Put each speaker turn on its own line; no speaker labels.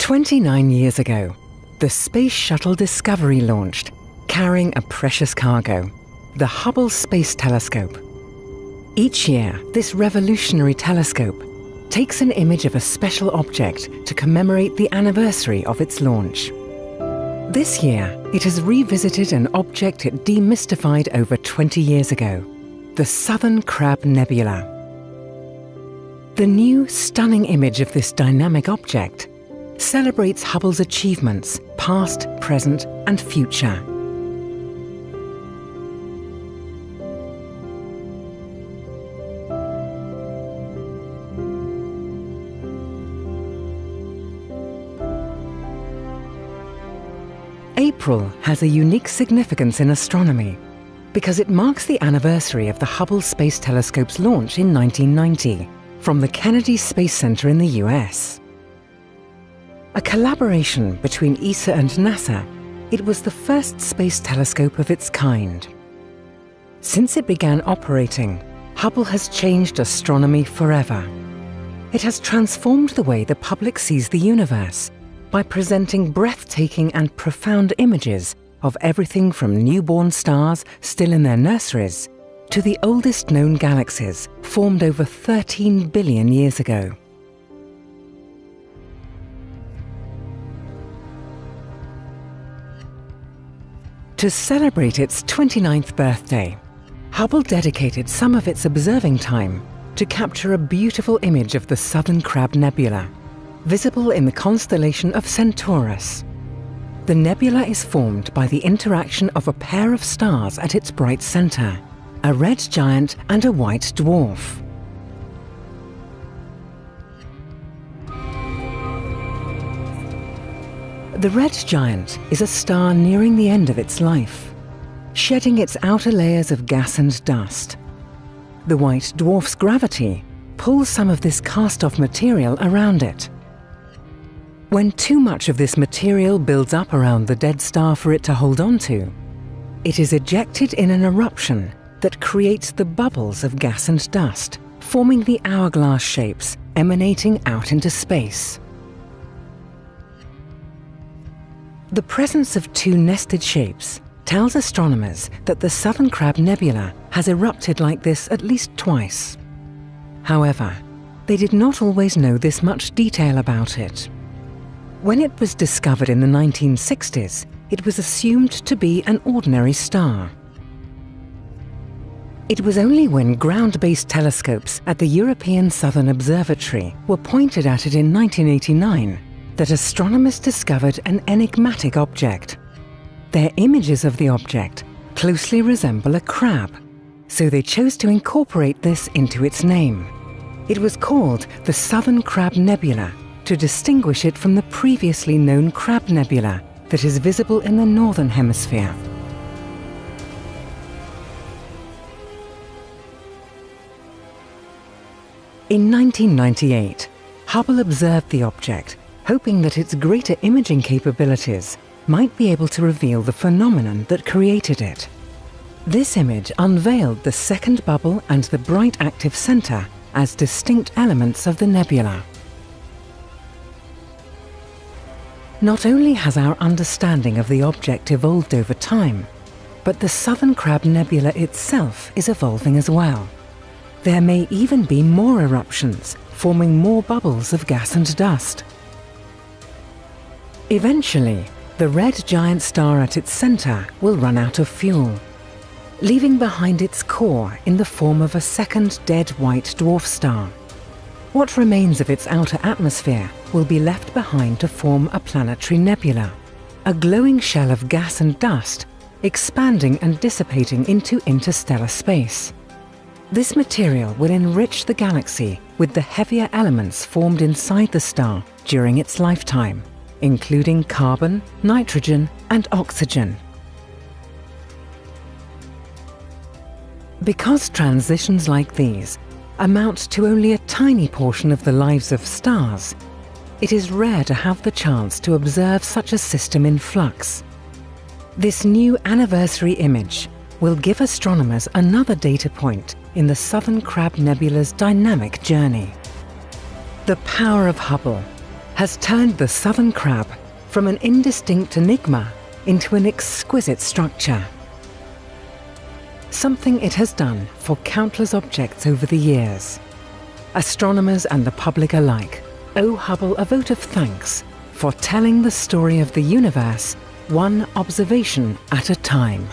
29 years ago, the Space Shuttle Discovery launched, carrying a precious cargo, the Hubble Space Telescope. Each year, this revolutionary telescope takes an image of a special object to commemorate the anniversary of its launch. This year, it has revisited an object it demystified over 20 years ago, the Southern Crab Nebula. The new, stunning image of this dynamic object celebrates Hubble's achievements, past, present, and future. April has a unique significance in astronomy because it marks the anniversary of the Hubble Space Telescope's launch in 1990 from the Kennedy Space Center in the US. A collaboration between ESA and NASA, it was the first space telescope of its kind. Since it began operating, Hubble has changed astronomy forever. It has transformed the way the public sees the universe by presenting breathtaking and profound images of everything from newborn stars still in their nurseries to the oldest known galaxies formed over 13 billion years ago. To celebrate its 29th birthday, Hubble dedicated some of its observing time to capture a beautiful image of the Southern Crab Nebula, visible in the constellation of Centaurus. The nebula is formed by the interaction of a pair of stars at its bright center, a red giant and a white dwarf. The red giant is a star nearing the end of its life, shedding its outer layers of gas and dust. The white dwarf's gravity pulls some of this cast-off material around it. When too much of this material builds up around the dead star for it to hold on to, it is ejected in an eruption that creates the bubbles of gas and dust, forming the hourglass shapes emanating out into space. The presence of two nested shapes tells astronomers that the Southern Crab Nebula has erupted like this at least twice. However, they did not always know this much detail about it. When it was discovered in the 1960s, it was assumed to be an ordinary star. It was only when ground-based telescopes at the European Southern Observatory were pointed at it in 1989 that astronomers discovered an enigmatic object. Their images of the object closely resemble a crab, so they chose to incorporate this into its name. It was called the Southern Crab Nebula to distinguish it from the previously known Crab Nebula that is visible in the Northern Hemisphere. In 1998, Hubble observed the object, hoping that its greater imaging capabilities might be able to reveal the phenomenon that created it. This image unveiled the second bubble and the bright active center as distinct elements of the nebula. Not only has our understanding of the object evolved over time, but the Southern Crab Nebula itself is evolving as well. There may even be more eruptions, forming more bubbles of gas and dust. Eventually, the red giant star at its center will run out of fuel, leaving behind its core in the form of a second dead white dwarf star. What remains of its outer atmosphere will be left behind to form a planetary nebula, a glowing shell of gas and dust expanding and dissipating into interstellar space. This material will enrich the galaxy with the heavier elements formed inside the star during its lifetime, including carbon, nitrogen, and oxygen. Because transitions like these amount to only a tiny portion of the lives of stars, it is rare to have the chance to observe such a system in flux. This new anniversary image will give astronomers another data point in the Southern Crab Nebula's dynamic journey. The power of Hubble, has turned the Southern Crab from an indistinct enigma into an exquisite structure. Something it has done for countless objects over the years. Astronomers and the public alike owe Hubble a vote of thanks for telling the story of the universe one observation at a time.